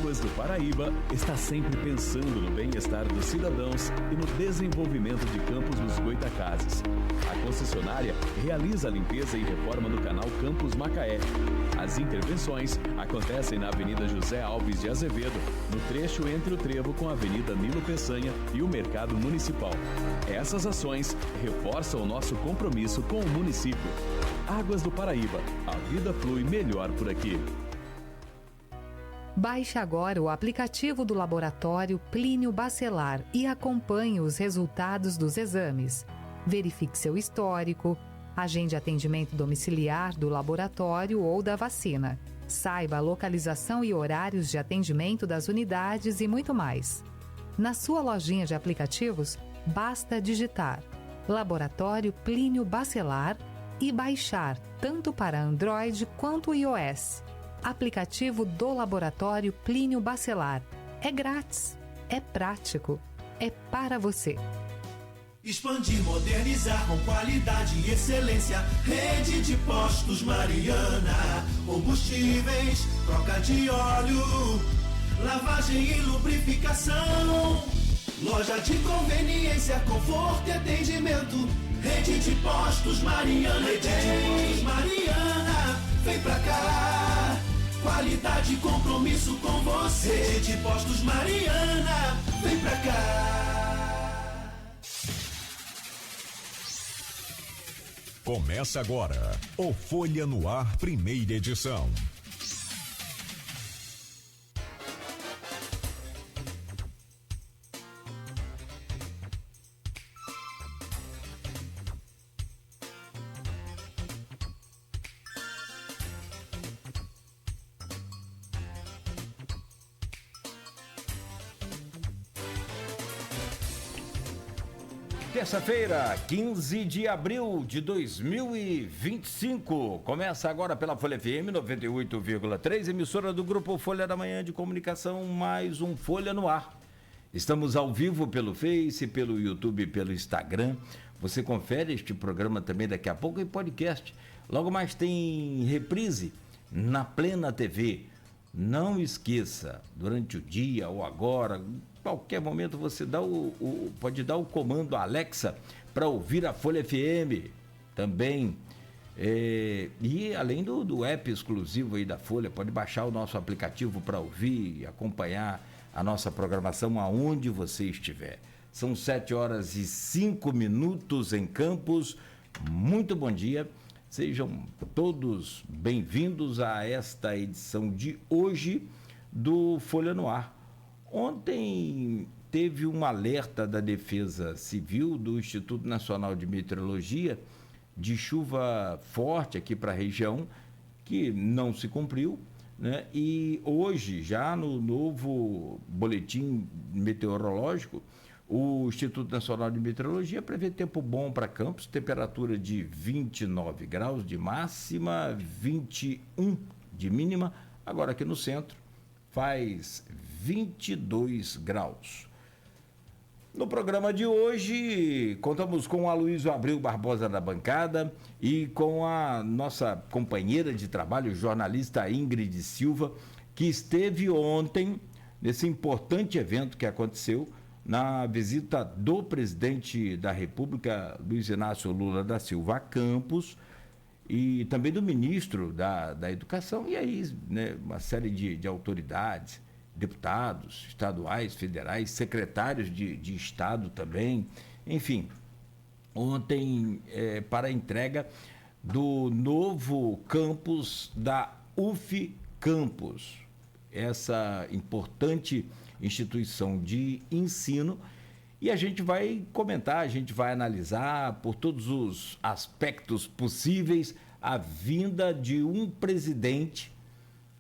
Águas do Paraíba está sempre pensando no bem-estar dos cidadãos e no desenvolvimento de Campos dos Goytacazes. A concessionária realiza a limpeza e reforma do canal Campos Macaé. As intervenções acontecem na Avenida José Alves de Azevedo, no trecho entre o trevo com a Avenida Nilo Peçanha e o Mercado Municipal. Essas ações reforçam o nosso compromisso com o município. Águas do Paraíba, a vida flui melhor por aqui. Baixe agora o aplicativo do Laboratório Plínio Bacelar e acompanhe os resultados dos exames. Verifique seu histórico, agende atendimento domiciliar do laboratório ou da vacina. Saiba a localização e horários de atendimento das unidades e muito mais. Na sua lojinha de aplicativos, basta digitar Laboratório Plínio Bacelar e baixar tanto para Android quanto iOS. Aplicativo do Laboratório Plínio Bacelar. É grátis, é prático, é para você. Expandir, modernizar com qualidade e excelência. Rede de postos Mariana. Combustíveis, troca de óleo, lavagem e lubrificação. Loja de conveniência, conforto e atendimento. Rede de postos Mariana. Rede de postos Mariana. Vem pra cá. Qualidade e compromisso com você. Rede de postos Mariana. Vem pra cá. Começa agora o Folha no Ar, primeira edição. Terça-feira, 15 de abril de 2025. Começa agora pela Folha FM 98,3, emissora do Grupo Folha da Manhã de Comunicação, mais um Folha no Ar. Estamos ao vivo pelo Face, pelo YouTube, pelo Instagram. Você confere este programa também daqui a pouco em podcast. Logo mais tem reprise na Plena TV. Não esqueça, durante o dia ou agora, qualquer momento você pode dar o comando Alexa para ouvir a Folha FM também. E além do app exclusivo aí da Folha, pode baixar o nosso aplicativo para ouvir e acompanhar a nossa programação aonde você estiver. São 7h05 em Campos. Muito bom dia. Sejam todos bem-vindos a esta edição de hoje do Folha no Ar. Ontem teve um alerta da Defesa Civil do Instituto Nacional de Meteorologia de chuva forte aqui para a região, que não se cumpriu, né? E hoje, já no novo boletim meteorológico, o Instituto Nacional de Meteorologia prevê tempo bom para Campos, temperatura de 29 graus de máxima, 21 de mínima. Agora aqui no centro faz 22 graus. No programa de hoje, contamos com o Aloysio Abreu Barbosa da bancada e com a nossa companheira de trabalho, jornalista Ingrid Silva, que esteve ontem nesse importante evento que aconteceu na visita do presidente da República, Luiz Inácio Lula da Silva, a Campos, e também do ministro da Educação, e aí, né, uma série de autoridades, deputados estaduais, federais, secretários de Estado também, enfim, ontem para a entrega do novo campus da UF Campos, essa importante instituição de ensino, e a gente vai comentar, a gente vai analisar por todos os aspectos possíveis a vinda de um presidente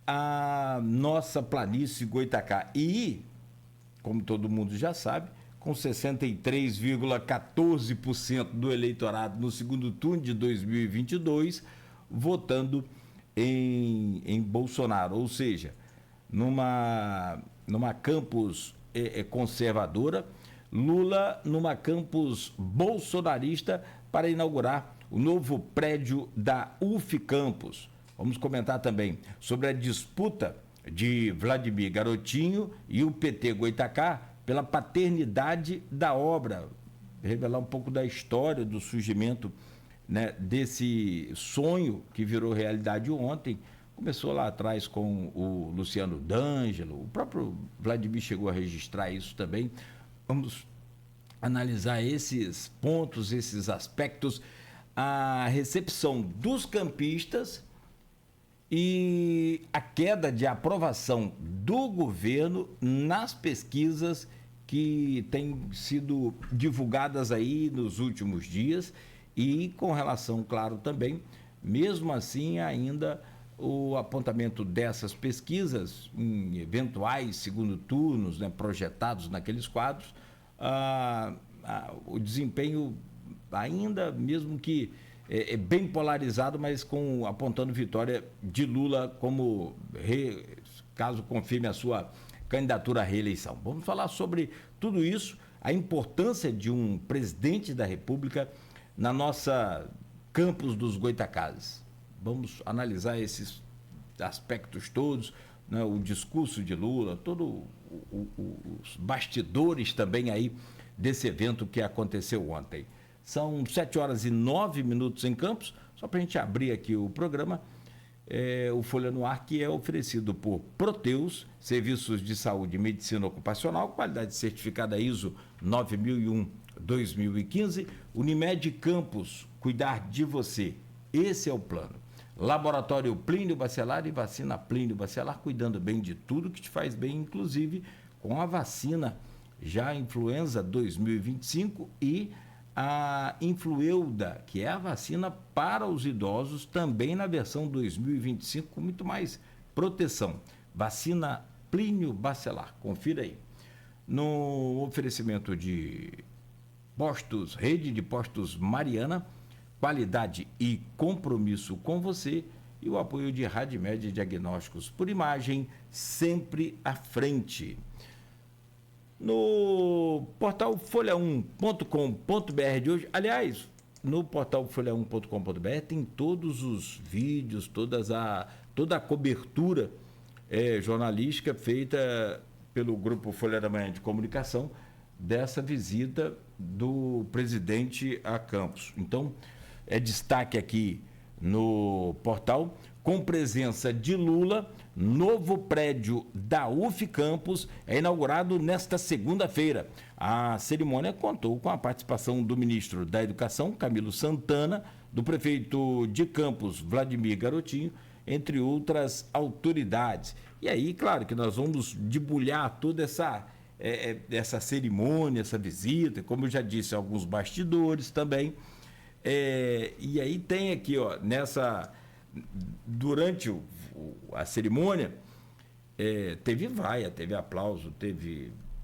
à nossa planície Goytacá. E, como todo mundo já sabe, com 63,14% do eleitorado no segundo turno de 2022, votando em Bolsonaro, ou seja, numa campus conservadora, Lula numa campus bolsonarista para inaugurar o novo prédio da UF Campus. Vamos comentar também sobre a disputa de Vladimir Garotinho e o PT Goitacá pela paternidade da obra, revelar um pouco da história do surgimento, né, desse sonho que virou realidade ontem. Começou lá atrás com o Luciano D'Angelo, o próprio Vladimir chegou a registrar isso também. Vamos analisar esses pontos, esses aspectos, a recepção dos campistas e a queda de aprovação do governo nas pesquisas que têm sido divulgadas aí nos últimos dias e com relação, claro, também, mesmo assim, ainda o apontamento dessas pesquisas em eventuais segundo turnos, né, projetados naqueles quadros, o desempenho ainda, mesmo que é bem polarizado, mas apontando vitória de Lula como caso confirme a sua candidatura à reeleição. Vamos falar sobre tudo isso, a importância de um presidente da República na nossa campus dos Goitacazes. Vamos analisar esses aspectos todos, né, o discurso de Lula, todos os bastidores também aí desse evento que aconteceu ontem. São 7h09 em Campos, só para a gente abrir aqui o programa, o Folha no Ar, que é oferecido por Proteus, Serviços de Saúde e Medicina Ocupacional, qualidade certificada ISO 9001-2015, Unimed Campos, cuidar de você, esse é o plano. Laboratório Plínio Bacelar e vacina Plínio Bacelar, cuidando bem de tudo que te faz bem, inclusive com a vacina já influenza 2025 e a Influelda, que é a vacina para os idosos, também na versão 2025, com muito mais proteção. Vacina Plínio Bacelar, confira aí. No oferecimento de postos, rede de postos Mariana, qualidade e compromisso com você, e o apoio de Radmed Diagnósticos por Imagem, sempre à frente. No portal folha1.com.br de hoje, aliás, no portal folha1.com.br tem todos os vídeos, toda a cobertura jornalística feita pelo Grupo Folha da Manhã de Comunicação dessa visita do presidente a Campos. Então, é destaque aqui no portal, com presença de Lula, novo prédio da UF Campos é inaugurado nesta segunda-feira. A cerimônia contou com a participação do ministro da Educação, Camilo Santana, do prefeito de Campos, Vladimir Garotinho, entre outras autoridades. E aí, claro, que nós vamos debulhar toda essa cerimônia, essa visita, como eu já disse, alguns bastidores também. E aí tem aqui, ó, durante a cerimônia, teve vaia, teve aplauso,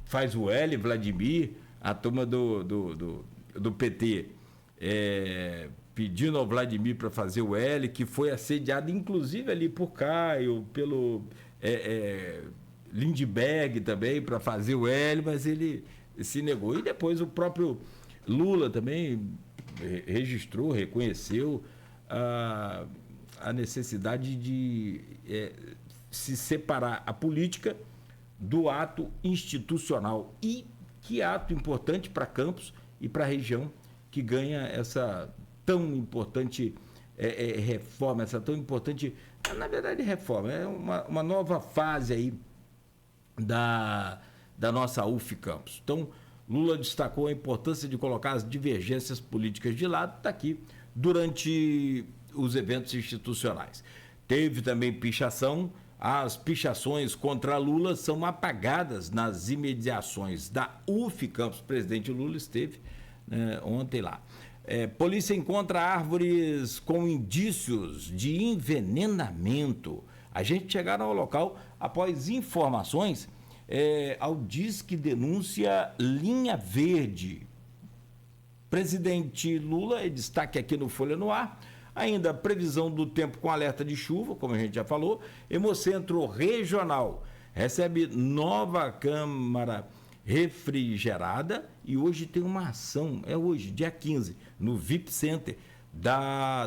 faz o L, Vladimir, a turma do PT, pedindo ao Vladimir para fazer o L, que foi assediado, inclusive ali por Caio, pelo Lindbergh também, para fazer o L, mas ele se negou. E depois o próprio Lula também registrou, reconheceu a necessidade de se separar a política do ato institucional. E que ato importante para Campos e para a região que ganha essa tão importante reforma, essa tão importante, na verdade, reforma, é uma nova fase aí da nossa UF Campos. Então, Lula destacou a importância de colocar as divergências políticas de lado, está aqui, durante os eventos institucionais. Teve também pichação, as pichações contra Lula são apagadas nas imediações da UF Campos. O presidente Lula esteve ontem lá. Polícia encontra árvores com indícios de envenenamento. Agentes chegaram ao local após informações ao Disque Denúncia Linha Verde. Presidente Lula, destaque aqui no Folha no Ar, ainda previsão do tempo com alerta de chuva, como a gente já falou. Hemocentro Regional recebe nova câmara refrigerada e hoje tem uma ação, hoje, dia 15, no VIP Center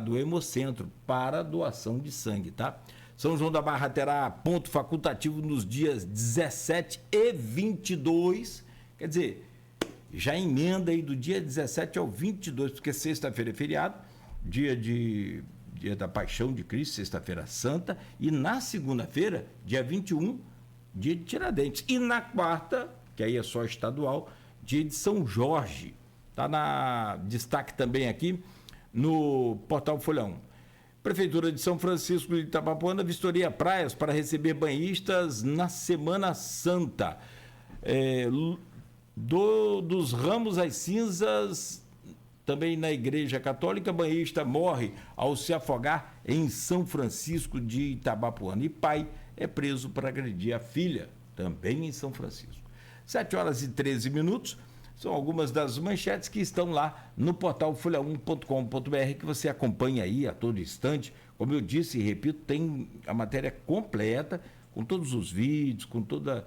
do Hemocentro para doação de sangue, tá? São João da Barra terá ponto facultativo nos dias 17 e 22. Quer dizer, já emenda aí do dia 17 ao 22, porque sexta-feira é feriado, dia da Paixão de Cristo, sexta-feira santa, e na segunda-feira, dia 21, dia de Tiradentes. E na quarta, que aí é só estadual, dia de São Jorge. Está na destaque também aqui no portal Folha 1. Prefeitura de São Francisco de Itabapoana vistoria praias para receber banhistas na Semana Santa. Dos Ramos às Cinzas, também na Igreja Católica, banhista morre ao se afogar em São Francisco de Itabapoana. E pai é preso por agredir a filha, também em São Francisco. 7h13, são algumas das manchetes que estão lá no portal folha1.com.br, que você acompanha aí a todo instante. Como eu disse e repito, tem a matéria completa, com todos os vídeos, com toda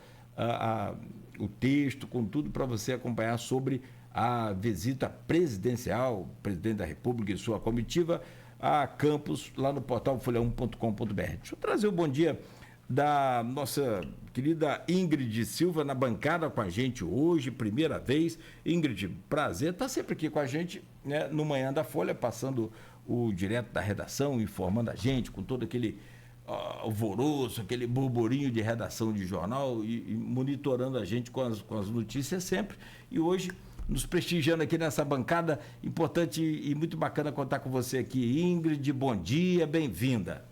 o texto, com tudo para você acompanhar sobre a visita presidencial, presidente da República e sua comitiva, a Campos, lá no portal folha1.com.br. Deixa eu trazer o bom dia da nossa querida Ingrid Silva na bancada com a gente hoje, primeira vez. Ingrid, prazer, está sempre aqui com a gente, né, no Manhã da Folha, passando o direto da redação, informando a gente com todo aquele alvoroço, aquele burburinho de redação de jornal e monitorando a gente com as notícias sempre. E hoje, nos prestigiando aqui nessa bancada, importante e muito bacana contar com você aqui. Ingrid, bom dia, bem-vinda.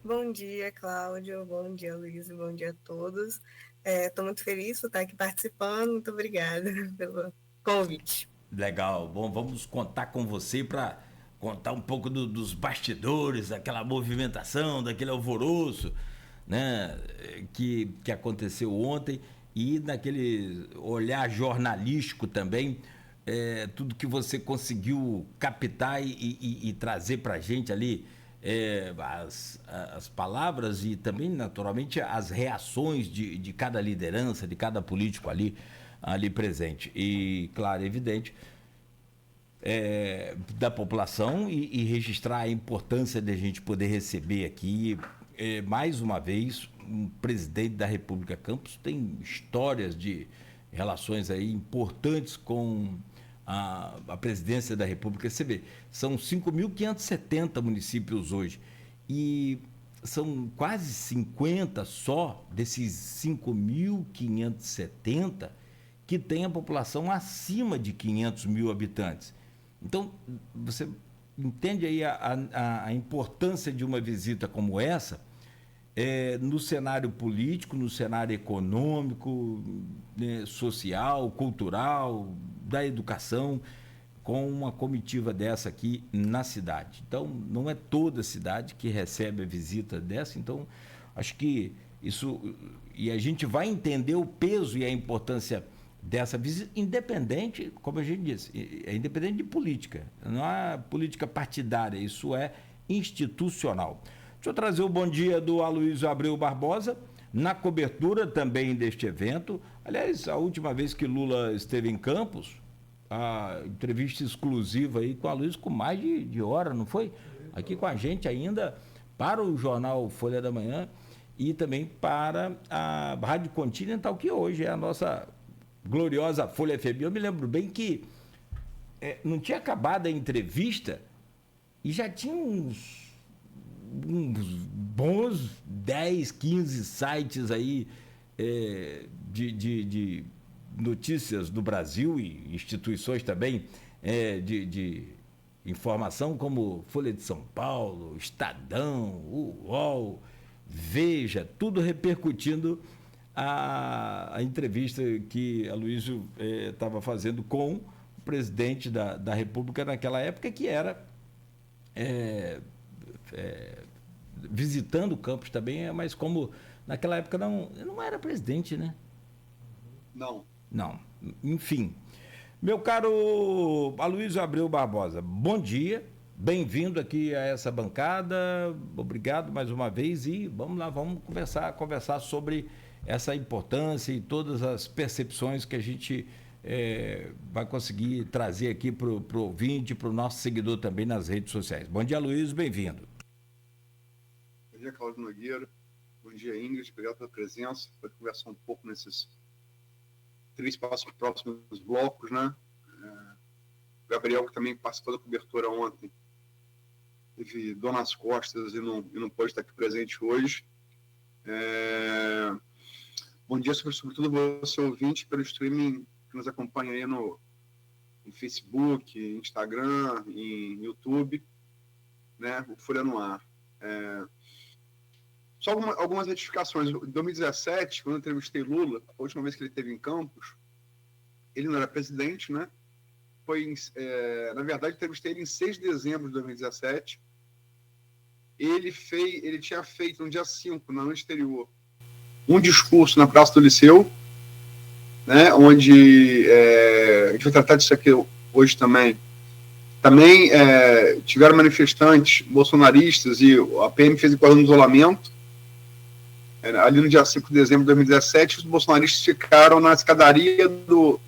Bom dia, Cláudio, bom dia, Luiz, bom dia a todos. Estou muito feliz por estar aqui participando, muito obrigada pelo convite. Legal, bom, vamos contar com você para contar um pouco dos bastidores, daquela movimentação, daquele alvoroço, né, que aconteceu ontem, e naquele olhar jornalístico também, tudo que você conseguiu captar e trazer para a gente ali, as palavras e também, naturalmente, as reações de cada liderança, de cada político ali presente. E, claro, evidente, da população e registrar a importância de a gente poder receber aqui, mais uma vez, um presidente da República. Campos tem histórias de relações aí importantes com a presidência da República. Você vê, são 5.570 municípios hoje e são quase 50 só desses 5.570 que tem a população acima de 500 mil habitantes. Então, você entende aí a importância de uma visita como essa, no cenário político, no cenário econômico, né, social, cultural, da educação, com uma comitiva dessa aqui na cidade. Então, não é toda a cidade que recebe a visita dessa, então, acho que isso... E a gente vai entender o peso e a importância dessa visita, independente, como a gente disse, é independente de política, não é política partidária, isso é institucional. Deixa eu trazer o bom dia do Aloysio Abreu Barbosa, na cobertura também deste evento. Aliás, a última vez que Lula esteve em Campos, a entrevista exclusiva aí com o Aloysio, com mais de hora, não foi? Aqui com a gente ainda, para o jornal Folha da Manhã e também para a Rádio Continental, que hoje é a nossa gloriosa Folha FM. Eu me lembro bem que não tinha acabado a entrevista e já tinha uns bons 10, 15 sites aí de notícias do Brasil e instituições também de informação, como Folha de São Paulo, Estadão, UOL, Veja, tudo repercutindo a entrevista que Aloysio estava fazendo com o presidente da República naquela época, que era visitando Campos também, mas como naquela época não era presidente, né? Não. Enfim. Meu caro Aloysio Abreu Barbosa, bom dia, bem-vindo aqui a essa bancada, obrigado mais uma vez e vamos lá, vamos conversar sobre essa importância e todas as percepções que a gente vai conseguir trazer aqui para o ouvinte, para o nosso seguidor também nas redes sociais. Bom dia, Aloysio, bem-vindo. dia, Cláudio Nogueira. Bom dia, Ingrid. Obrigado pela presença. Pode conversar um pouco nesses 3 próximos blocos, né? O Gabriel, que também participou da cobertura ontem, teve dor nas costas e não pode estar aqui presente hoje. Bom dia, sobretudo você ouvinte, pelo streaming que nos acompanha aí no Facebook, Instagram, em YouTube, né? O Folha no Ar. Só algumas retificações. Em 2017, quando eu entrevistei Lula, a última vez que ele esteve em Campos, ele não era presidente, né? Na verdade, entrevistei ele em 6 de dezembro de 2017. Ele tinha feito, no dia 5, na noite anterior, um discurso na Praça do Liceu, né? Onde a gente vai tratar disso aqui hoje também. Também tiveram manifestantes bolsonaristas e a PM fez cordão de isolamento. Ali no dia 5 de dezembro de 2017, os bolsonaristas ficaram na escadaria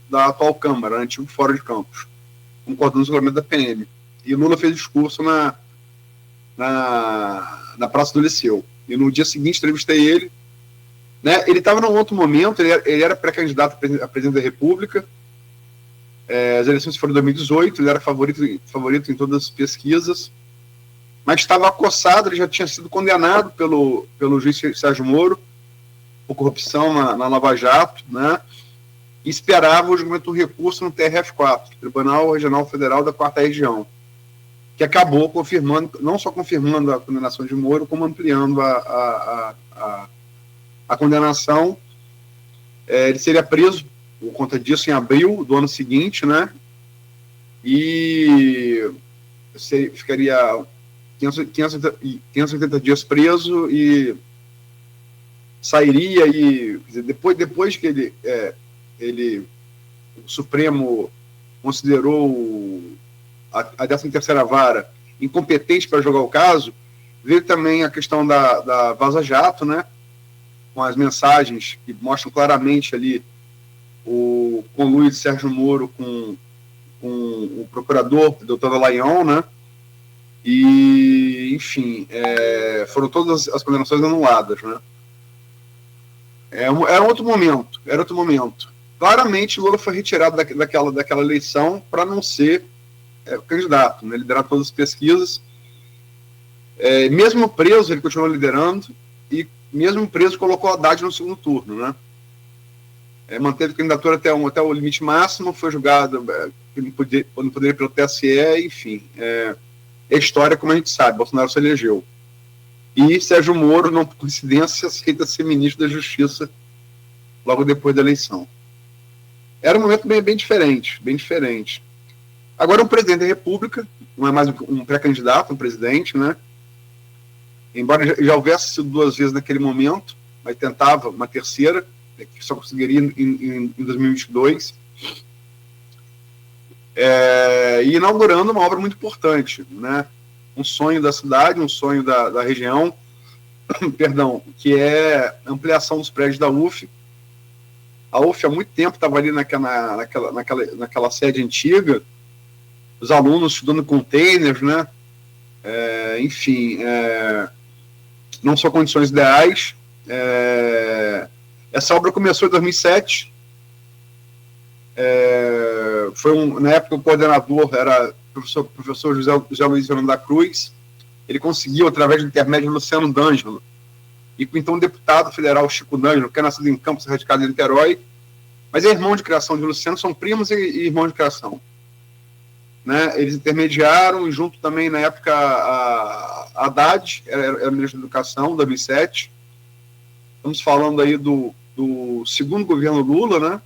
da atual Câmara, antigo Fórum de Campos, com cordão de isolamento da PM. E Lula fez discurso na Praça do Liceu. E no dia seguinte entrevistei ele. Né? Ele estava num outro momento, ele era pré-candidato a presidente da República. As eleições foram em 2018, ele era favorito em todas as pesquisas, mas estava acossado, ele já tinha sido condenado pelo juiz Sérgio Moro por corrupção na Lava Jato, né? E esperava o julgamento do recurso no TRF4, Tribunal Regional Federal da 4ª Região, que acabou confirmando, não só confirmando a condenação de Moro, como ampliando a condenação. Ele seria preso por conta disso em abril do ano seguinte, né? E ficaria 580 dias preso e sairia, e depois que o Supremo considerou a 13ª Vara incompetente para julgar o caso, veio também a questão da Vaza Jato, né? Com as mensagens que mostram claramente ali o conluio de Sérgio Moro com o procurador, o Dr. Dallagnol, né? E, enfim, foram todas as condenações anuladas, né? Era outro momento. Claramente, Lula foi retirado daquela eleição para não ser candidato, né? Liderar todas as pesquisas. Mesmo preso, ele continuou liderando, e mesmo preso, colocou Haddad no segundo turno, né? Manteve a candidatura até o limite máximo, foi julgado não poderia pelo TSE, enfim. É história, como a gente sabe, Bolsonaro se elegeu. E Sérgio Moro, não por coincidência, aceita ser ministro da Justiça logo depois da eleição. Era um momento bem diferente, bem diferente. Agora, um presidente da República, não é mais um pré-candidato, um presidente, né? Embora já houvesse sido 2 vezes naquele momento, mas tentava uma terceira, que só conseguiria em 2022, e inaugurando uma obra muito importante, né? Um sonho da cidade, um sonho da região, perdão, que é a ampliação dos prédios da UF. A UF há muito tempo estava ali naquela sede antiga, os alunos estudando containers, né? Enfim, não são condições ideais. Essa obra começou em 2007. Na época, o coordenador era o professor José Luiz Fernando da Cruz. Ele conseguiu, através do intermédio de Luciano D'Angelo, e com então o deputado federal Chico D'Angelo, que é nascido em Campos, radicado em Niterói, mas é irmão de criação de Luciano, são primos e irmãos de criação. Né? Eles intermediaram, e junto também, na época, a Haddad, era ministro da Educação, 2007. Estamos falando aí do segundo governo Lula, né?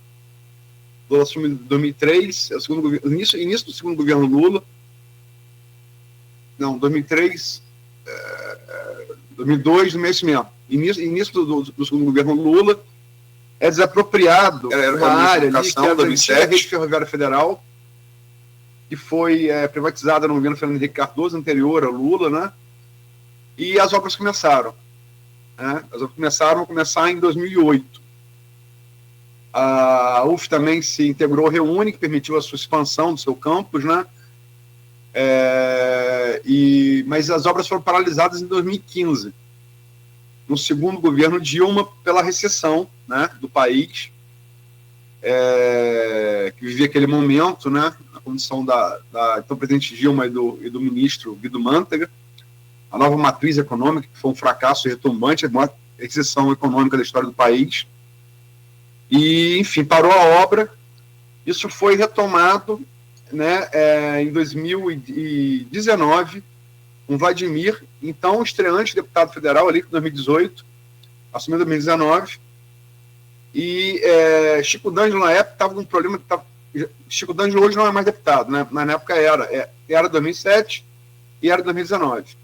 Lula assumiu em 2003, início do segundo governo Lula. Não, 2003, 2002, no mês mesmo. Início do segundo governo Lula, é desapropriado, era uma área ali, que era a Rede Ferroviária Federal, que foi privatizada no governo Fernando Henrique Cardoso, anterior a Lula, né? E as obras começaram. Né? As obras começaram em 2008. A UF também se integrou ao Reúne, que permitiu a sua expansão do seu campus, né? Mas as obras foram paralisadas em 2015. no segundo governo Dilma pela recessão, né, do país, que vivia aquele momento, né, na condição então, presidente Dilma e do ministro Guido Mantega, a nova matriz econômica, que foi um fracasso retumbante, a maior recessão econômica da história do país. E, enfim, parou a obra. Isso foi retomado, né, em 2019, com Vladimir, então estreante deputado federal ali, em 2018, assumiu em 2019, e Chico D'Angelo, na época, estava com um problema que Chico D'Angelo hoje não é mais deputado, né? Na época era 2007 e era 2019.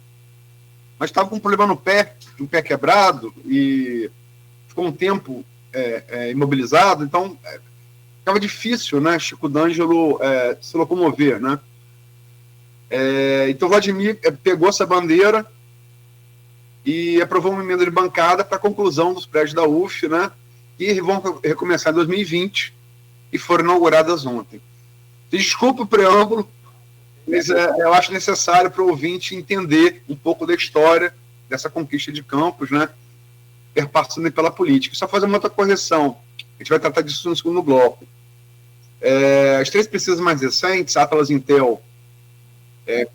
Mas estava com um problema no pé, um pé quebrado, e ficou um tempo imobilizado, então ficava difícil, né, Chico D'Angelo se locomover, né? Então Vladimir pegou essa bandeira e aprovou uma emenda de bancada para a conclusão dos prédios da UF, né, e vão recomeçar em 2020 e foram inauguradas ontem. Desculpa o preâmbulo, mas eu acho necessário para o ouvinte entender um pouco da história dessa conquista de Campos, né, perpassando pela política. Só fazer uma outra correção, a gente vai tratar disso no segundo bloco. As três pesquisas mais recentes, Atlas Intel,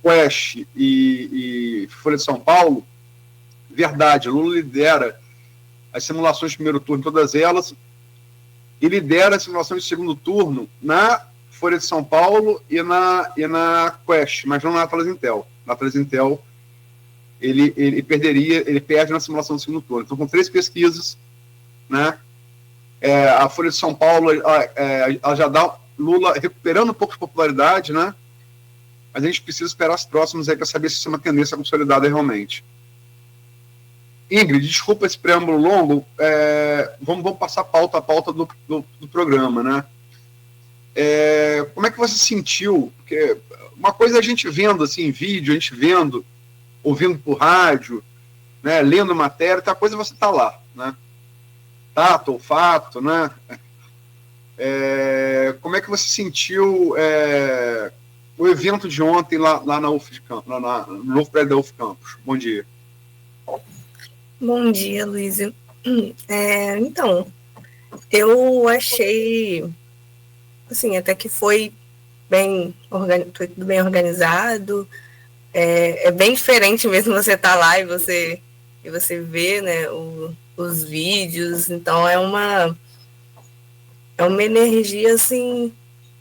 Quest e Folha de São Paulo, verdade, Lula lidera as simulações de primeiro turno, todas elas, e lidera as simulações de segundo turno na Folha de São Paulo e na Quest, mas não na Atlas Intel. Na Atlas Intel, ele perde na simulação do segundo turno. Então, com três pesquisas, né, a Folha de São Paulo ela já dá Lula recuperando um pouco de popularidade, né? Mas a gente precisa esperar as próximas aí para saber se isso é uma tendência consolidada realmente. Ingrid, desculpa esse preâmbulo longo, vamos passar a pauta do programa, né? Como é que você sentiu? Porque uma coisa é a gente vendo assim, vídeo, a gente vendo, ouvindo por rádio, né, lendo matéria, outra coisa é você estar lá, né? Tato, olfato, né? Como é que você sentiu o evento de ontem lá na UF de Campos, no novo prédio da UF Campos? Bom dia. Bom dia, Luiz. Então, eu achei, assim, até que foi tudo bem organizado. É bem diferente mesmo você estar lá e você vê, né, os vídeos. Então, é uma energia, assim,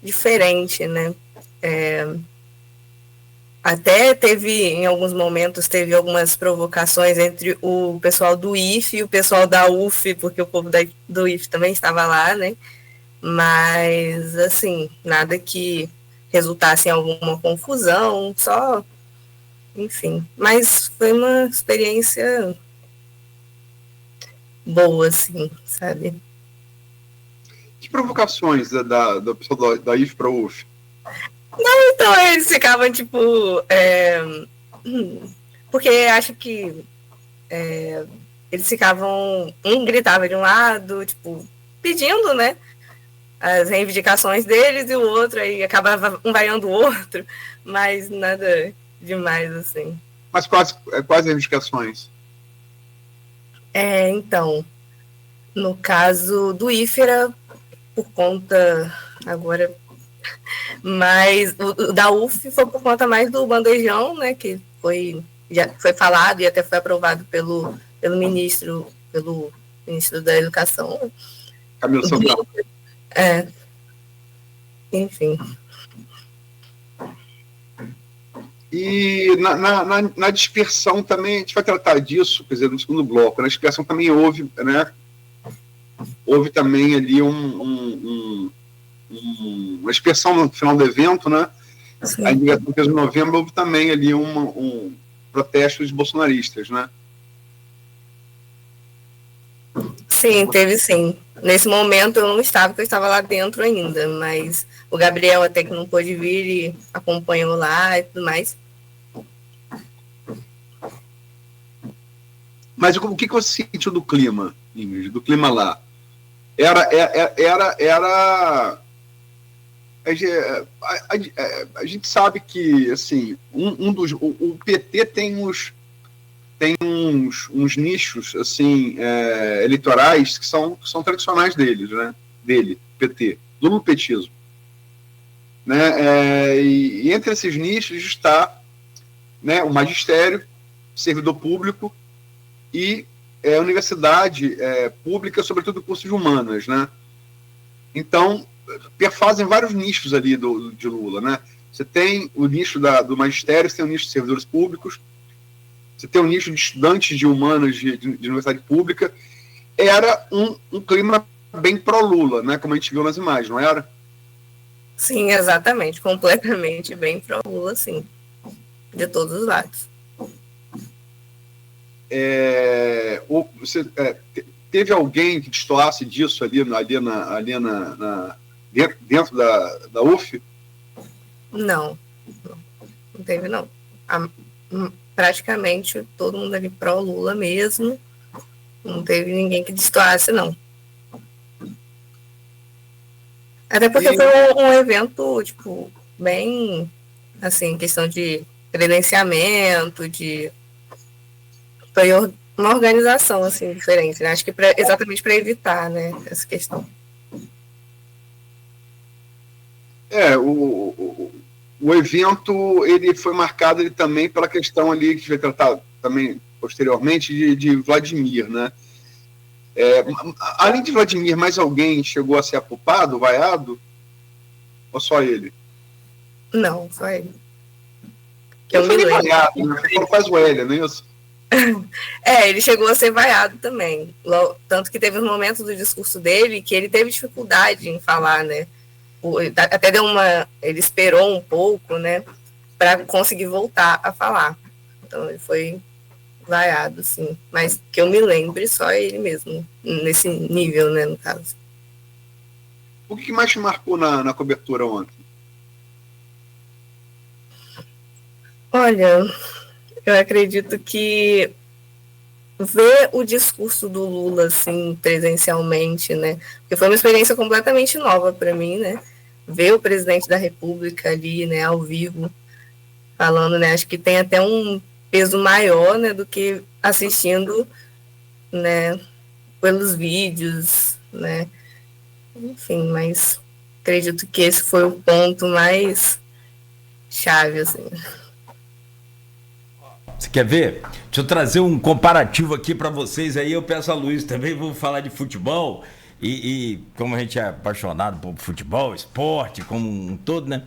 diferente, né? Até em alguns momentos, teve algumas provocações entre o pessoal do IFE e o pessoal da UF, porque o povo do IFE também estava lá, né? Mas, assim, nada que resultasse em alguma confusão, só, enfim. Mas foi uma experiência boa, assim, sabe? Que provocações do pessoal da IFE para a UF? Não, então eles ficavam, tipo... porque acho que eles ficavam... Um gritava de um lado, tipo, pedindo, né, as reivindicações deles, e o outro aí acabava um vaiando o outro, mas nada demais, assim. Mas quais reivindicações? Então, no caso do IFE era por conta... Agora... Mas o da UF foi por conta mais do bandejão, né, que já foi falado e até foi aprovado pelo ministro da Educação. Camilo Santana. Enfim. E na dispersão também, a gente vai tratar disso, quer dizer, no segundo bloco. Na dispersão também houve, né? Houve também ali uma dispersão no final do evento, né? Sim. A indicação de novembro houve também ali um protesto de bolsonaristas, né? Sim, teve sim. Nesse momento eu não estava, porque eu estava lá dentro ainda, mas o Gabriel até que não pôde vir e acompanhou lá e tudo mais. Mas o que você sentiu do clima, Ingrid? Do clima lá? A gente sabe que, assim, o PT tem tem uns nichos assim eleitorais que são tradicionais dele, PT, do lupetismo, né? E entre esses nichos está, né, o magistério, servidor público e universidade pública, sobretudo curso de humanas, né? Então perfazem vários nichos ali de Lula, né? Você tem o nicho do magistério, você tem o nicho de servidores públicos, você tem o nicho de estudantes de humanas de universidade pública. Era um clima bem pró-Lula, né? Como a gente viu nas imagens, não era? Sim, exatamente. Completamente bem pró-Lula, sim. De todos os lados. Teve alguém que destoasse disso ali dentro da UF? Não teve, não. Praticamente todo mundo ali pró-Lula mesmo. Não teve ninguém que destoasse, não. Até porque foi um evento, tipo, bem, assim, questão de credenciamento, foi uma organização, assim, diferente, né? Acho que exatamente para evitar, né, essa questão. O evento, ele foi marcado também pela questão ali, que vai tratar também posteriormente, de Vladimir, né? Além de Vladimir, mais alguém chegou a ser apupado, vaiado? Ou só ele? Não, só ele. Eu falei vaiado, né? Você falou quase o Hélia, não é isso? Ele chegou a ser vaiado também. Tanto que teve um momento do discurso dele que ele teve dificuldade em falar, né? Até ele esperou um pouco, né, para conseguir voltar a falar. Então ele foi vaiado, sim. Mas que eu me lembre, só ele mesmo, nesse nível, né, no caso. O que mais te marcou na cobertura ontem? Olha, eu acredito que ver o discurso do Lula, assim, presencialmente, né, porque foi uma experiência completamente nova para mim, né, ver o presidente da República ali, né, ao vivo, falando, né, acho que tem até um peso maior, né, do que assistindo, né, pelos vídeos, né, enfim, mas acredito que esse foi o ponto mais chave, assim. Você quer ver? Deixa eu trazer um comparativo aqui para vocês aí, eu peço a Luiz também, vou falar de futebol e como a gente é apaixonado por futebol, esporte, como um todo, né?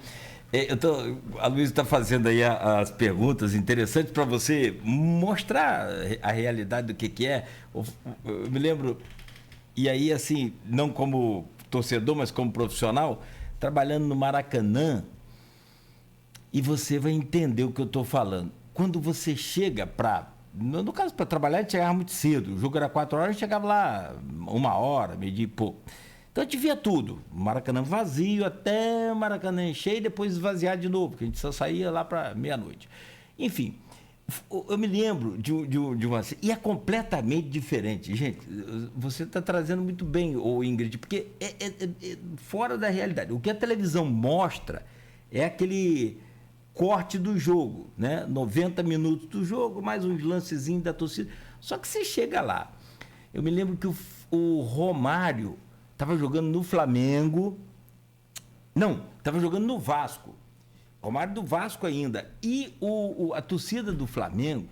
A Luiz está fazendo aí as perguntas interessantes para você mostrar a realidade do que é. Eu me lembro, e aí assim, não como torcedor, mas como profissional, trabalhando no Maracanã, e você vai entender o que eu estou falando. Quando você chega no caso, para trabalhar, a gente chegava muito cedo. O jogo era 4 horas, a gente chegava lá 1 hora, meio-dia e pouco. Então a gente via tudo. O Maracanã vazio até o Maracanã encher e depois esvaziar de novo, porque a gente só saía lá para meia-noite. Enfim, eu me lembro de uma... E é completamente diferente. Gente, você está trazendo muito bem, Ingrid, porque é fora da realidade. O que a televisão mostra é aquele corte do jogo, né? 90 minutos do jogo, mais uns lancezinhos da torcida. Só que você chega lá. Eu me lembro que o Romário estava jogando no Flamengo. Não, estava jogando no Vasco. Romário do Vasco ainda. E a torcida do Flamengo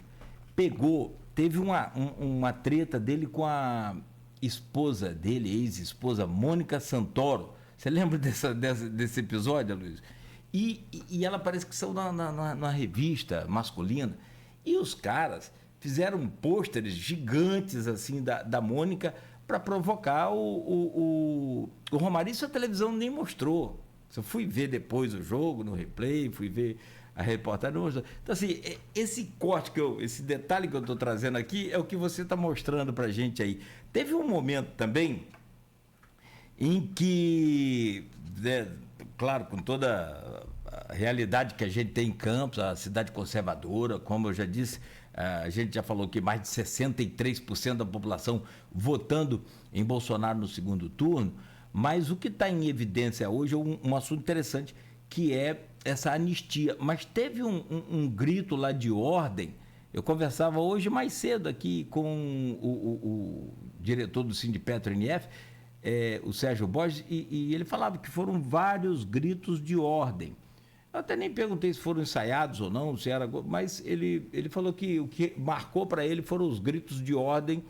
teve uma treta dele com a esposa dele, ex-esposa, Mônica Santoro. Você lembra desse episódio, Luiz? E ela parece que saiu na revista masculina. E os caras fizeram pôsteres gigantes assim da Mônica para provocar o Romário. Isso a televisão nem mostrou. Eu fui ver depois o jogo, no replay, fui ver a reportagem. Não mostrou. Então, assim, esse corte, esse detalhe que eu estou trazendo aqui é o que você está mostrando para a gente aí. Teve um momento também em que... Claro, com toda a realidade que a gente tem em Campos, a cidade conservadora, como eu já disse, a gente já falou que mais de 63% da população votando em Bolsonaro no segundo turno, mas o que está em evidência hoje é um assunto interessante, que é essa anistia. Mas teve um grito lá de ordem Eu conversava hoje mais cedo aqui com o diretor do Sindipetro NF, o Sérgio Borges, e ele falava que foram vários gritos de ordem. Eu até nem perguntei se foram ensaiados ou não, se era, mas ele falou que o que marcou para ele foram os gritos de ordem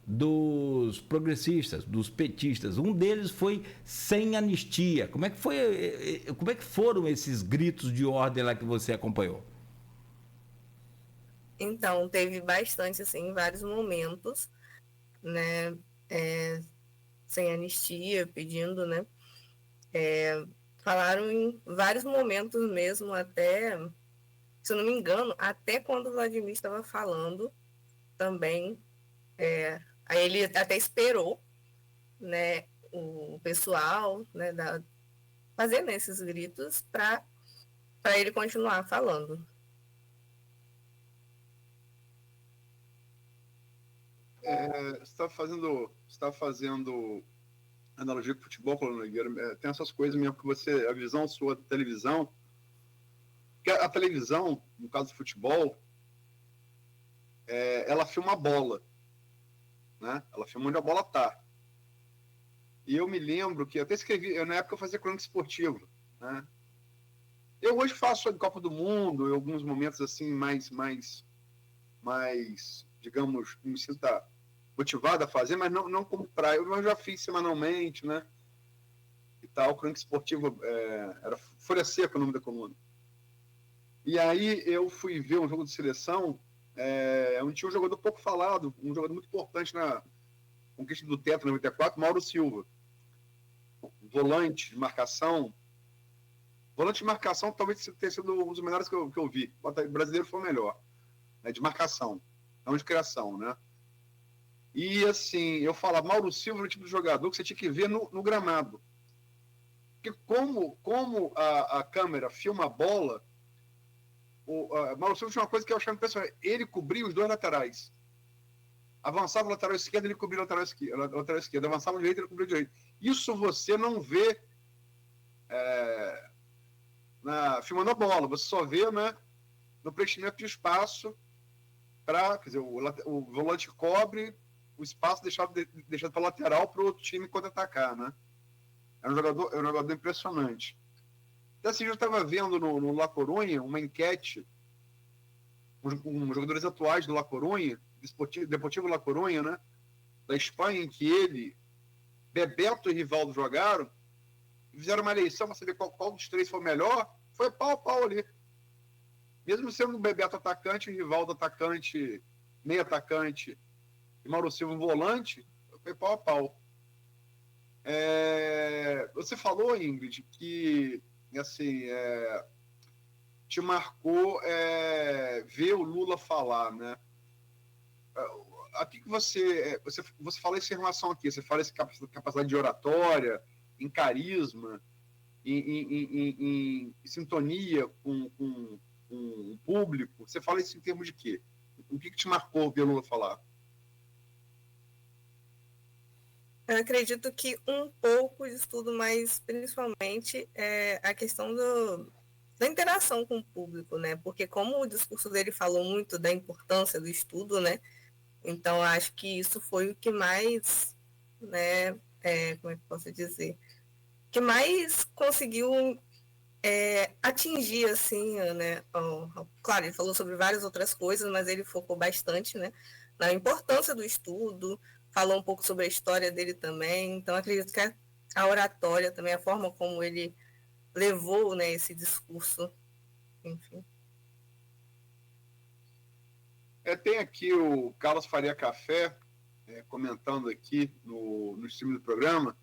dos progressistas, dos petistas. Um deles foi sem anistia. Como é que foram esses gritos de ordem lá que você acompanhou? Então, teve bastante, assim, em vários momentos, né, sem anistia, pedindo, né, falaram em vários momentos mesmo, até, se eu não me engano, até quando o Vladimir estava falando também, aí ele até esperou, né, o pessoal, né, fazendo esses gritos para ele continuar falando. Você está fazendo analogia com o futebol, Paulo Nogueira. Tem essas coisas mesmo que a visão sua da televisão, que a televisão, no caso do futebol, ela filma a bola, né? Ela filma onde a bola está. E eu me lembro que até escrevi, na época eu fazia crônica esportiva, né? Eu hoje faço a Copa do Mundo, em alguns momentos assim mais digamos, me sinto motivado a fazer, mas não como praia. Eu já fiz semanalmente, né? E tal, crônica esportiva, era Folha Seca o nome da coluna. E aí eu fui ver um jogo de seleção, onde tinha um jogador pouco falado, um jogador muito importante na conquista do Tetra 94, Mauro Silva. Volante de marcação. Volante de marcação talvez tenha sido um dos melhores que eu vi. O brasileiro foi o melhor, né, de marcação, não de criação, né? E assim, eu falava, Mauro Silva era o tipo de jogador que você tinha que ver no gramado. Porque como a câmera filma a bola, Mauro Silva tinha uma coisa que eu achava impressionante. Ele cobria os dois laterais. Avançava o lateral esquerdo, ele cobria o lateral esquerdo. Avançava o direito, ele cobria o direito. Isso você não vê filmando a bola. Você só vê, né, no preenchimento de espaço para, quer dizer, o volante cobre o espaço deixado para a lateral para o outro time contra-atacar, né? É um jogador impressionante. Então, assim, eu estava vendo no La Coruña uma enquete com jogadores atuais do La Coruña, Deportivo La Coruña, né? Da Espanha, em que Bebeto e Rivaldo jogaram, e fizeram uma eleição para saber qual dos três foi o melhor. Foi pau a pau ali. Mesmo sendo o Bebeto atacante, o Rivaldo atacante, meio atacante, e Mauro Silva volante, foi pau a pau. Você falou, Ingrid, que assim, te marcou ver o Lula falar, né? Aqui que você fala isso em relação aqui, você fala essa capacidade de oratória, em carisma, em sintonia com o público. Você fala isso em termos de quê? O que te marcou ver o Lula falar? Eu acredito que um pouco de tudo, mas principalmente a questão da interação com o público, né? Porque como o discurso dele falou muito da importância do estudo, né? Então, acho que isso foi o que mais, né? Como é que posso dizer? Que mais conseguiu atingir, assim, né? Claro, ele falou sobre várias outras coisas, mas ele focou bastante, né? Na importância do estudo, falou um pouco sobre a história dele também. Então, acredito que a oratória também, a forma como ele levou, né, esse discurso, enfim. Tem aqui o Carlos Faria Café comentando aqui no stream do programa.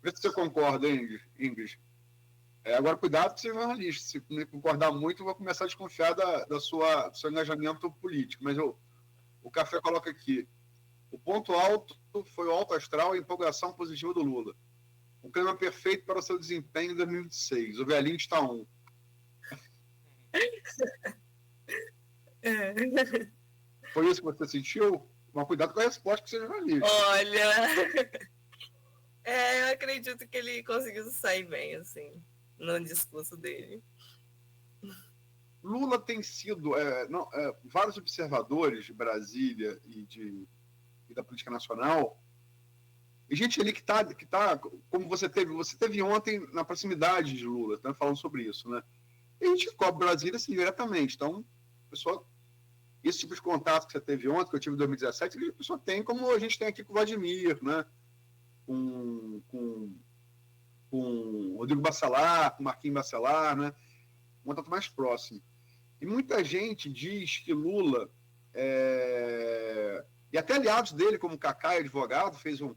Vê se você concorda, Ingrid. Agora, cuidado com ser jornalista. Se não concordar muito, eu vou começar a desconfiar do seu engajamento político. Mas o Café coloca aqui. O ponto alto foi o alto astral e a empolgação positiva do Lula. O clima perfeito para o seu desempenho em 2026. O velhinho está on. Foi isso que você sentiu? Mas cuidado com a resposta que você jornalista. Olha, eu acredito que ele conseguiu sair bem, assim, no discurso dele. Lula tem sido, vários observadores de Brasília e da política nacional, e gente ali que tá, como você teve ontem na proximidade de Lula, tá, falando sobre isso, né? E a gente cobre Brasília assim, diretamente. Então, pessoal, esse tipo de contato que você teve ontem, que eu tive em 2017, a pessoa tem, como a gente tem aqui com o Vladimir, né? Com o Rodrigo Bacelar, com o Marquinhos Bacelar, né? Um contato mais próximo. E muita gente diz que Lula, e até aliados dele, como o Cacá, advogado, fez um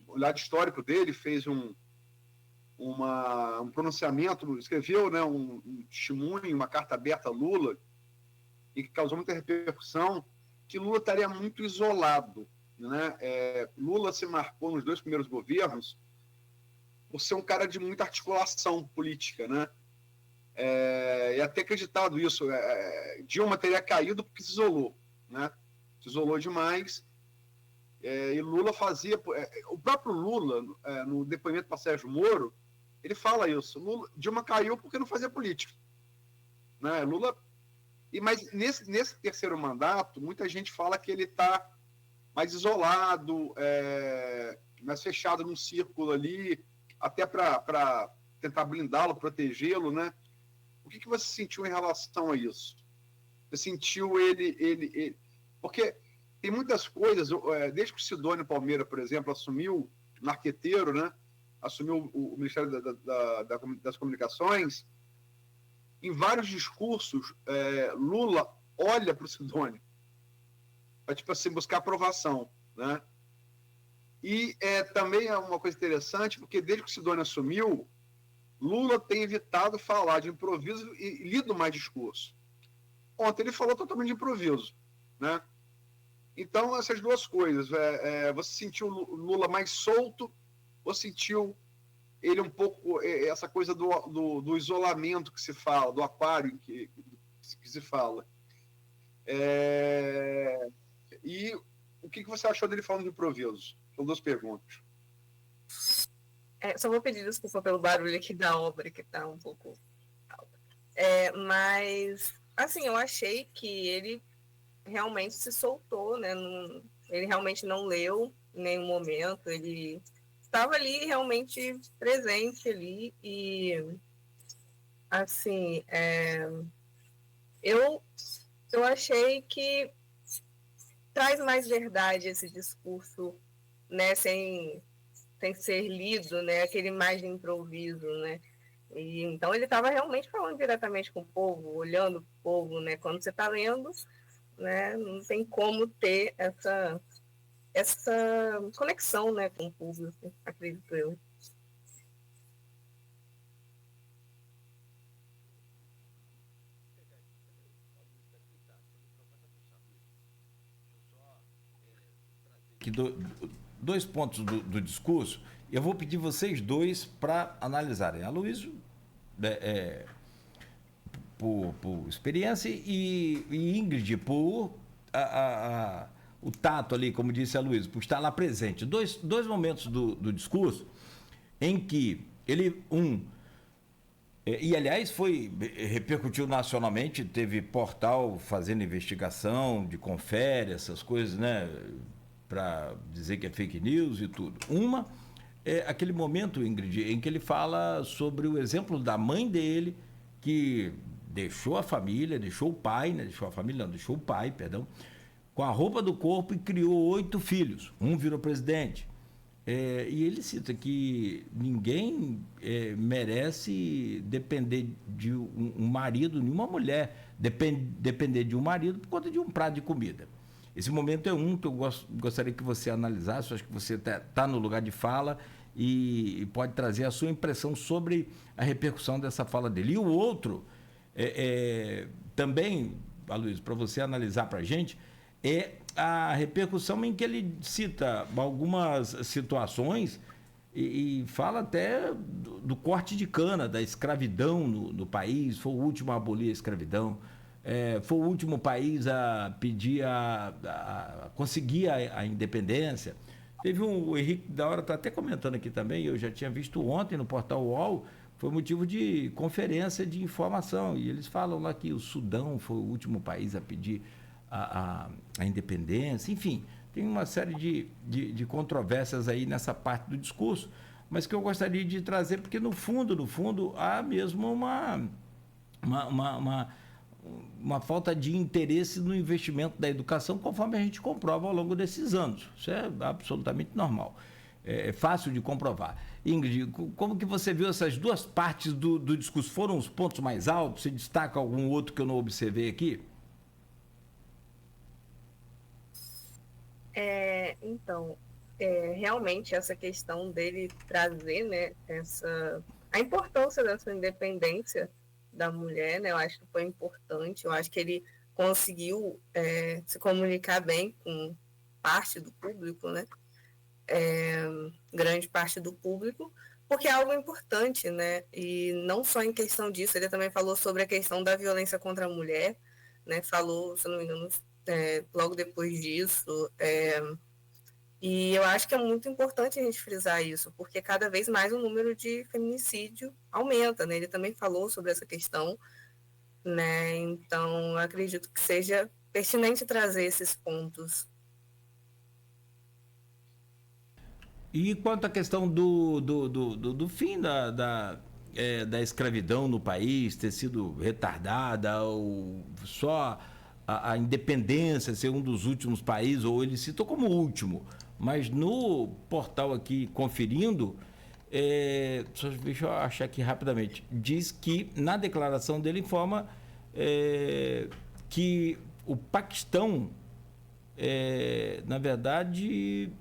lado histórico dele, fez um pronunciamento, escreveu, né, um testemunho, uma carta aberta a Lula, e que causou muita repercussão, que Lula estaria muito isolado, né? Lula se marcou nos 2 primeiros governos por ser um cara de muita articulação política, né? E até acreditado isso, Dilma teria caído porque se isolou, né? Se isolou demais, e Lula fazia... o próprio Lula, no depoimento para Sérgio Moro, ele fala isso, Dilma caiu porque não fazia política, né? Lula... Mas nesse terceiro mandato, muita gente fala que ele está mais isolado, mais fechado num círculo ali, até para tentar blindá-lo, protegê-lo, né? O que você sentiu em relação a isso? Você sentiu ele... Porque tem muitas coisas, desde que o Sidônio Palmeira, por exemplo, assumiu marqueteiro, né? Assumiu o Ministério das Comunicações, em vários discursos, Lula olha para o Sidônio para, tipo assim, buscar aprovação, né? E também é uma coisa interessante, porque desde que o Sidônio assumiu, Lula tem evitado falar de improviso e lido mais discurso. Ontem ele falou totalmente de improviso, né? Então, essas duas coisas, você sentiu o Lula mais solto ou sentiu ele um pouco, essa coisa do isolamento que se fala, do aquário que se fala? E o que você achou dele falando de improviso? São 2 perguntas. Só vou pedir desculpa pelo barulho aqui da obra, que está um pouco alto. Mas, assim, eu achei que ele realmente se soltou, né? Ele realmente não leu em nenhum momento, ele estava ali realmente presente ali e, assim, eu achei que traz mais verdade esse discurso, né, sem ser lido, né, aquele mais de improviso, né, e então ele estava realmente falando diretamente com o povo, olhando para o povo, né, quando você está lendo, né, não tem como ter essa conexão, né, com o público, acredito eu. Aqui 2 pontos do discurso, eu vou pedir vocês 2 para analisarem. A Luísa, por experiência, e Ingrid, por o tato ali, como disse a Luísa, por estar lá presente. Dois momentos do discurso em que ele, e aliás repercutiu nacionalmente, teve portal fazendo investigação de confere, essas coisas, né, para dizer que é fake news e tudo. Uma é aquele momento, Ingrid, em que ele fala sobre o exemplo da mãe dele, que deixou a família, deixou o pai, né, deixou o pai, perdão, com a roupa do corpo e criou 8 filhos. Um virou presidente. E ele cita que ninguém merece depender de um marido, nenhuma mulher depender de um marido por conta de um prato de comida. Esse momento é um que eu gostaria que você analisasse. Acho que você está no lugar de fala e pode trazer a sua impressão sobre a repercussão dessa fala dele. E o outro, também, Aloysio, para você analisar para a gente, é a repercussão em que ele cita algumas situações e fala até do corte de cana, da escravidão no país. Foi o último a abolir a escravidão, foi o último país a pedir, a conseguir a independência. Teve o Henrique da Hora está até comentando aqui também, eu já tinha visto ontem no portal UOL, foi motivo de conferência de informação. E eles falam lá que o Sudão foi o último país a pedir a independência. Enfim, tem uma série de controvérsias aí nessa parte do discurso, mas que eu gostaria de trazer, porque no fundo, há mesmo uma falta de interesse no investimento da educação, conforme a gente comprova ao longo desses anos. Isso é absolutamente normal. É fácil de comprovar. Ingrid, como que você viu essas duas partes do discurso? Foram os pontos mais altos? Você destaca algum outro que eu não observei aqui? Então, realmente essa questão dele trazer, né, a importância dessa independência da mulher, né, eu acho que foi importante. Eu acho que ele conseguiu se comunicar bem com parte do público, né? Grande parte do público, porque é algo importante, né? E não só em questão disso, ele também falou sobre a questão da violência contra a mulher, né? Falou, se não me engano, logo depois disso. E eu acho que é muito importante a gente frisar isso, porque cada vez mais o número de feminicídio aumenta, né? Ele também falou sobre essa questão, né? Então, acredito que seja pertinente trazer esses pontos. E quanto à questão do fim da escravidão no país, ter sido retardada, ou só a independência ser um dos últimos países, ou ele citou como último, mas no portal aqui, conferindo, deixa eu achar aqui rapidamente, diz que na declaração dele informa que o Paquistão, na verdade...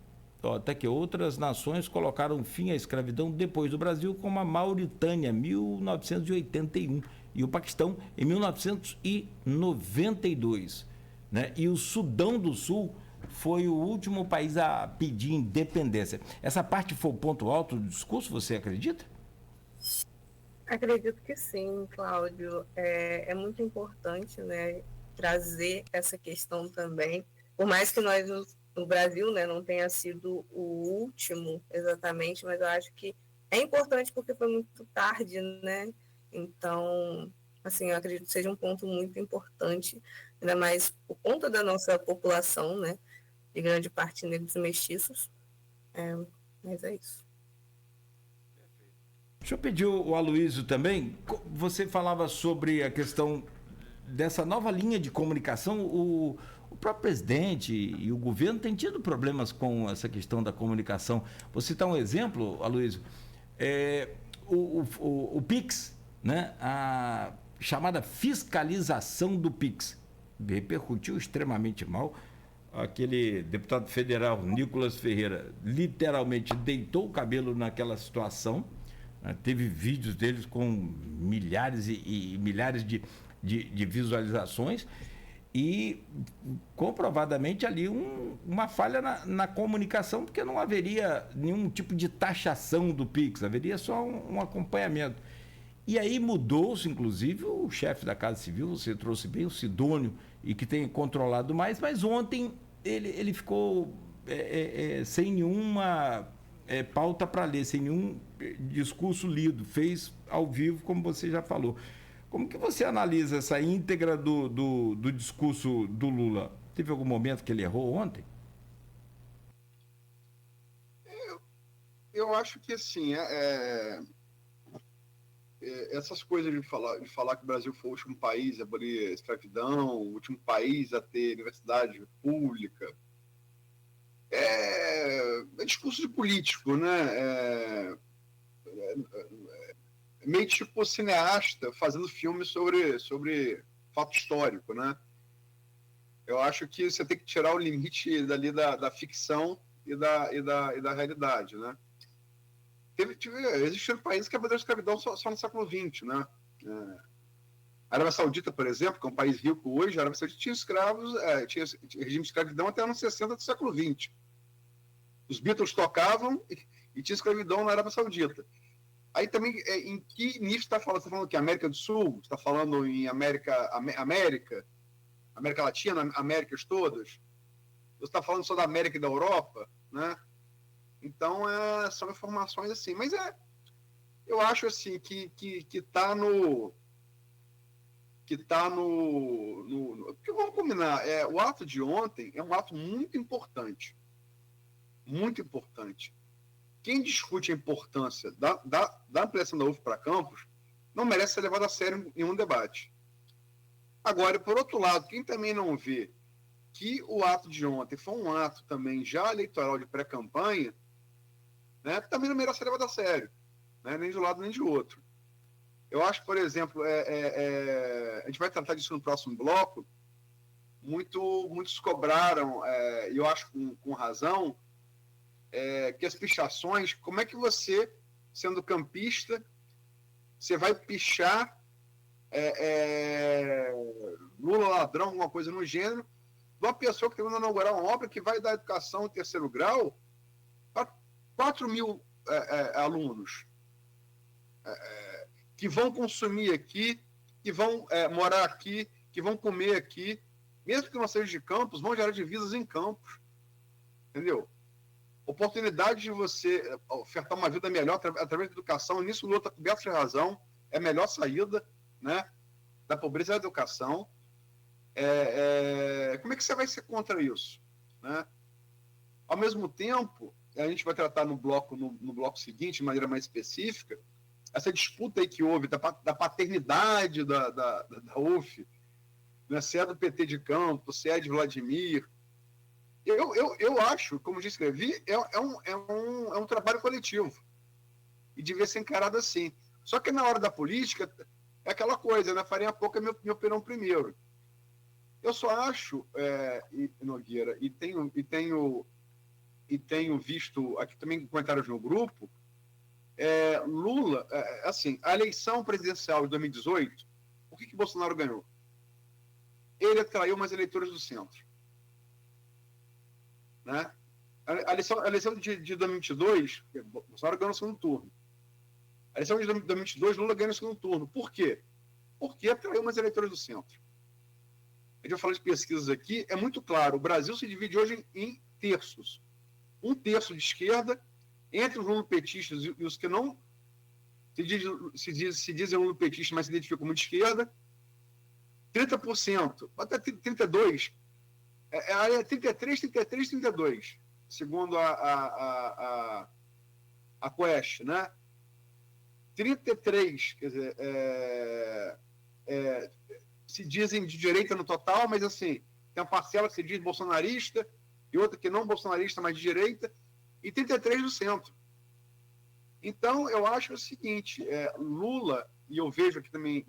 até que outras nações colocaram fim à escravidão depois do Brasil, como a Mauritânia, 1981, e o Paquistão, em 1992. Né? E o Sudão do Sul foi o último país a pedir independência. Essa parte foi o ponto alto do discurso, você acredita? Acredito que sim, Cláudio. É muito importante, né, trazer essa questão também, por mais que nós no Brasil, né, não tenha sido o último exatamente, mas eu acho que é importante porque foi muito tarde, né? Então, assim, eu acredito que seja um ponto muito importante, ainda mais por conta da nossa população, né, de grande parte negros e mestiços. Mas é isso. Deixa eu pedir o Aloysio também. Você falava sobre a questão dessa nova linha de comunicação. O próprio presidente e o governo têm tido problemas com essa questão da comunicação. Vou citar um exemplo, Aloysio. O PIX, né? A chamada fiscalização do PIX, repercutiu extremamente mal. Aquele deputado federal, Nicolas Ferreira, literalmente deitou o cabelo naquela situação. Teve vídeos deles com milhares e milhares de visualizações. E comprovadamente ali uma falha na comunicação, porque não haveria nenhum tipo de taxação do PIX, haveria só um acompanhamento. E aí mudou-se, inclusive, o chefe da Casa Civil, você trouxe bem, o Sidônio, e que tem controlado mais, mas ontem ele ficou sem nenhuma pauta para ler, sem nenhum discurso lido, fez ao vivo, como você já falou. Como que você analisa essa íntegra do discurso do Lula? Teve algum momento que ele errou ontem? Eu acho que, assim, essas coisas de falar que o Brasil foi o último país a abolir a escravidão, o último país a ter universidade pública, é discurso de político, né? Meio tipo cineasta fazendo filme sobre fato histórico, né? Eu acho que você tem que tirar o limite dali da ficção e da realidade, né? Existiram países que aboliram a escravidão só no século XX, né? A Arábia Saudita, por exemplo, que é um país rico hoje, a Arábia Saudita tinha escravos, tinha regime de escravidão até anos 60 do século XX. Os Beatles tocavam e tinha escravidão na Arábia Saudita. Aí também, em que nível você está falando? Você está falando que América do Sul? Você está falando em América Latina, Américas todas? Você está falando só da América e da Europa, né? Então, são informações assim. Mas eu acho assim que está no... Porque vamos combinar, o ato de ontem é um ato muito importante. Muito importante. Quem discute a importância da ampliação da UF para Campos não merece ser levado a sério em um debate. Agora, por outro lado, quem também não vê que o ato de ontem foi um ato também já eleitoral de pré-campanha, né, também não merece ser levado a sério, né, nem de um lado nem de outro. Eu acho, por exemplo, a gente vai tratar disso no próximo bloco, muitos cobraram, e eu acho com razão, que as pichações, como é que você, sendo campista, você vai pichar Lula ladrão, alguma coisa no gênero, de uma pessoa que está indo inaugurar uma obra que vai dar educação em terceiro grau para 4 mil alunos que vão consumir aqui, que vão morar aqui, que vão comer aqui, mesmo que não seja de Campos, vão gerar divisas em Campos. Entendeu? Oportunidade de você ofertar uma vida melhor através da educação, nisso o Lula está coberto de razão, é a melhor saída, né, da pobreza da educação. Como é que você vai ser contra isso? Né? Ao mesmo tempo, a gente vai tratar no bloco seguinte, de maneira mais específica, essa disputa aí que houve da paternidade da UF, né, se é do PT de Campos, se é de Vladimir. Eu acho, como já escrevi, é um trabalho coletivo e devia ser encarado assim. Só que na hora da política é aquela coisa, né? Farinha pouca, minha opinião primeiro. Eu só acho, Nogueira, e tenho visto aqui também comentários no grupo, Lula, assim, a eleição presidencial de 2018, por que Bolsonaro ganhou? Ele atraiu mais eleitores do centro. Né? A eleição de 2022, Bolsonaro ganhou no segundo turno. A eleição de 2022, Lula ganhou no segundo turno. Por quê? Porque atraiu mais eleitores do centro. A gente vai falar de pesquisas aqui, é muito claro, o Brasil se divide hoje em terços. Um terço de esquerda, entre os lulopetistas e os que não se dizem lulopetistas, mas se identificam como de esquerda, 30%, até 32%, a área 33, 32, segundo a Quest, né? 33, quer dizer, se dizem de direita no total, mas assim, tem uma parcela que se diz bolsonarista e outra que não bolsonarista, mas de direita, e 33 do centro. Então, eu acho o seguinte, Lula, e eu vejo aqui também,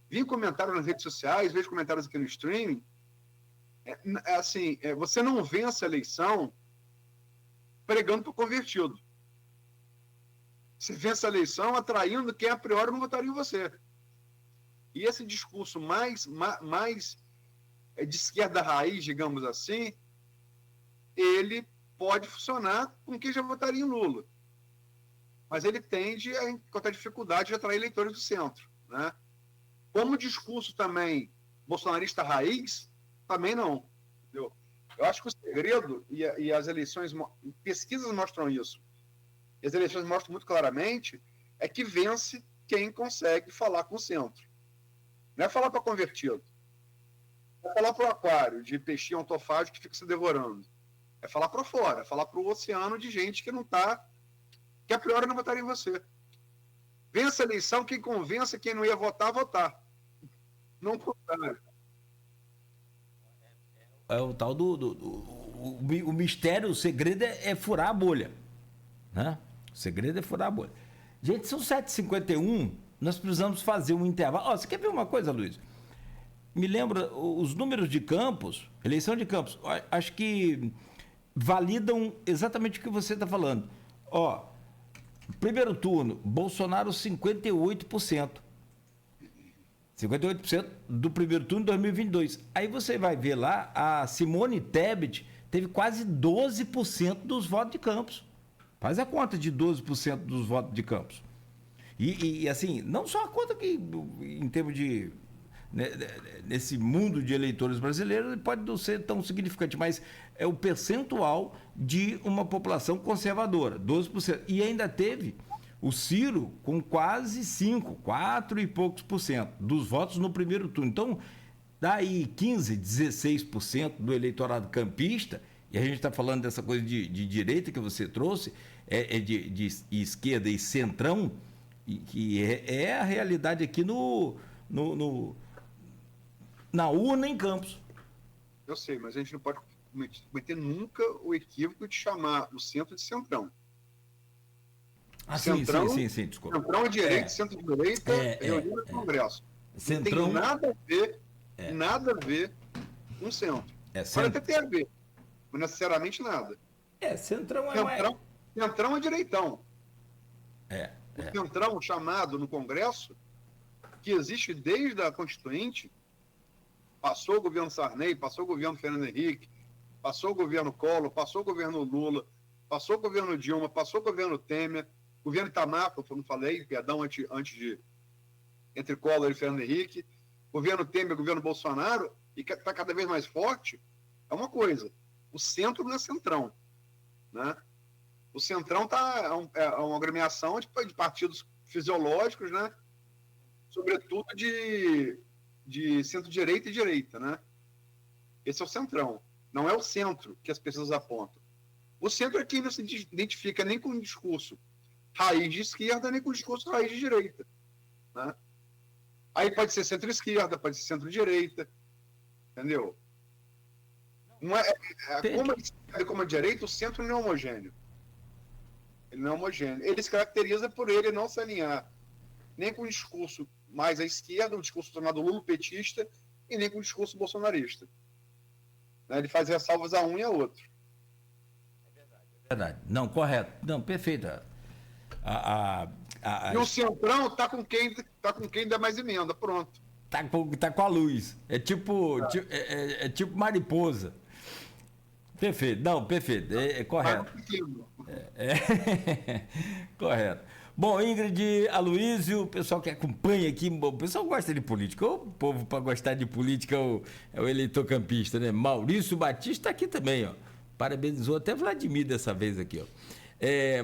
vi comentários nas redes sociais, vejo comentários aqui no streaming, você não vence a eleição pregando para o convertido. Você vence a eleição atraindo quem a priori não votaria em você. E esse discurso mais de esquerda raiz, digamos assim, ele pode funcionar com quem já votaria em Lula. Mas ele tende a encontrar dificuldade de atrair eleitores do centro. Né? Como discurso também bolsonarista raiz, também não. Entendeu? Eu acho que o segredo, e as eleições, pesquisas mostram isso, e as eleições mostram muito claramente, é que vence quem consegue falar com o centro. Não é falar para convertido. Não é falar para o aquário de peixinho autofágico que fica se devorando. É falar para fora, é falar para o oceano de gente que não está, que a priori não votaria em você. Vence a eleição, quem convença quem não ia votar. Não o contrário. É o tal o mistério, o segredo é furar a bolha. Né? O segredo é furar a bolha. Gente, são 7h51, nós precisamos fazer um intervalo. Você quer ver uma coisa, Luiz? Me lembra, os números de Campos, eleição de Campos, acho que validam exatamente o que você está falando. Primeiro turno, Bolsonaro 58%. 58% do primeiro turno de 2022. Aí você vai ver lá, a Simone Tebet teve quase 12% dos votos de Campos. Faz a conta de 12% dos votos de Campos. E assim, não só a conta que, em termos de... nesse mundo de eleitores brasileiros, pode não ser tão significante, mas é o percentual de uma população conservadora, 12%. E ainda teve O Ciro com quase 4 e poucos por cento dos votos no primeiro turno. Então, daí 15, 16% do eleitorado campista, e a gente está falando dessa coisa de direita que você trouxe, de esquerda e centrão, que é a realidade aqui na urna em Campos. Eu sei, mas a gente não pode cometer nunca o equívoco de chamar o centro de centrão. Centrão, sim, desculpa. Centrão é direita, centro-direita, reunido no Congresso. Centrão... Não tem nada a ver com o centro. Pode até ter a ver, mas necessariamente nada. Centrão Centrão é direitão. O centrão chamado no Congresso, que existe desde a Constituinte, passou o governo Sarney, passou o governo Fernando Henrique, passou o governo Collor, passou o governo Lula, passou o governo Dilma, passou o governo Temer, governo Itamar, que eu não falei, perdão, entre Collor e Fernando Henrique, governo Temer, governo Bolsonaro, e que está cada vez mais forte, é uma coisa. O centro não é centrão, né? O centrão é uma agremiação de partidos fisiológicos, né? Sobretudo de centro-direita e direita, né? Esse é o centrão. Não é o centro que as pessoas apontam. O centro aqui não se identifica nem com o discurso raiz de esquerda, nem com o discurso raiz de direita, né? Aí pode ser centro-esquerda, pode ser centro-direita, entendeu? Não como a esquerda e como a direita, o centro não é homogêneo. Ele não é homogêneo. Ele se caracteriza por ele não se alinhar nem com o discurso mais à esquerda, o discurso chamado lulopetista, e nem com o discurso bolsonarista. Ele faz ressalvas a um e a outro. É verdade. Não, correto. Não, perfeito. E o centrão está com quem dá mais emenda, pronto. Tá com a luz. É tipo mariposa. Perfeito. Não, perfeito. É correto. Correto. Bom, Ingrid, Aloysio, o pessoal que acompanha aqui, o pessoal gosta de política. O povo para gostar de política é o eleitor campista, né? Maurício Batista está aqui também, ó. Parabenizou até Vladimir dessa vez aqui, ó.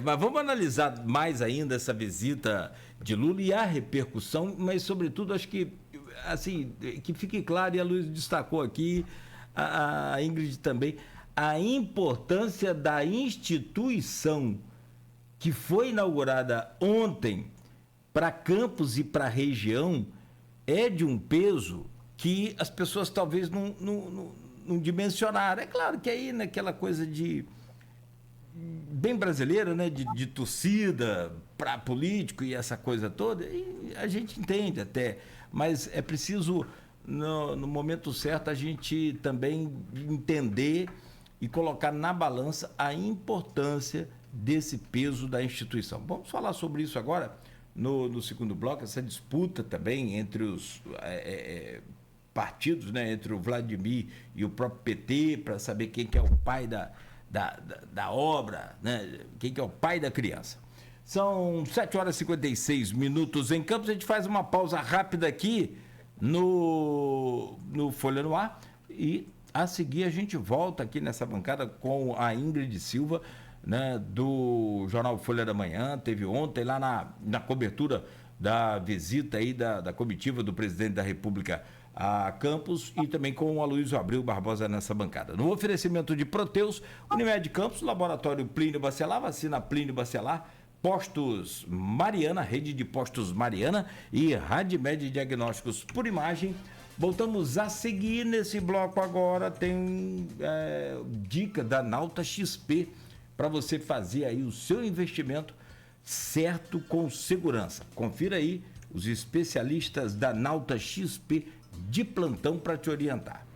Mas vamos analisar mais ainda essa visita de Lula e a repercussão, mas sobretudo acho que, assim, que fique claro, e a Luiz destacou aqui, a Ingrid também, a importância da instituição que foi inaugurada ontem para Campos e para a região é de um peso que as pessoas talvez não dimensionaram. É claro que aí naquela coisa bem brasileira, né, de torcida para político e essa coisa toda, e a gente entende até, mas é preciso no momento certo a gente também entender e colocar na balança a importância desse peso da instituição. Vamos falar sobre isso agora no segundo bloco, essa disputa também entre os partidos, né, entre o Vladimir e o próprio PT, para saber quem que é o pai da obra, né? Quem que é o pai da criança. São 7h56 em Campos. A gente faz uma pausa rápida aqui no Folha no Ar e a seguir a gente volta aqui nessa bancada com a Ingrid Silva, né, do jornal Folha da Manhã. Teve ontem lá na cobertura da visita aí da comitiva do presidente da República a Campos, e também com o Aloysio Abreu Barbosa nessa bancada. No oferecimento de Proteus, Unimed Campos, Laboratório Plínio Bacelar, Vacina Plínio Bacelar, Postos Mariana, Rede de Postos Mariana e Radmed Diagnósticos por Imagem. Voltamos a seguir nesse bloco agora, tem dica da Nauta XP para você fazer aí o seu investimento certo com segurança. Confira aí os especialistas da Nauta XP de plantão para te orientar.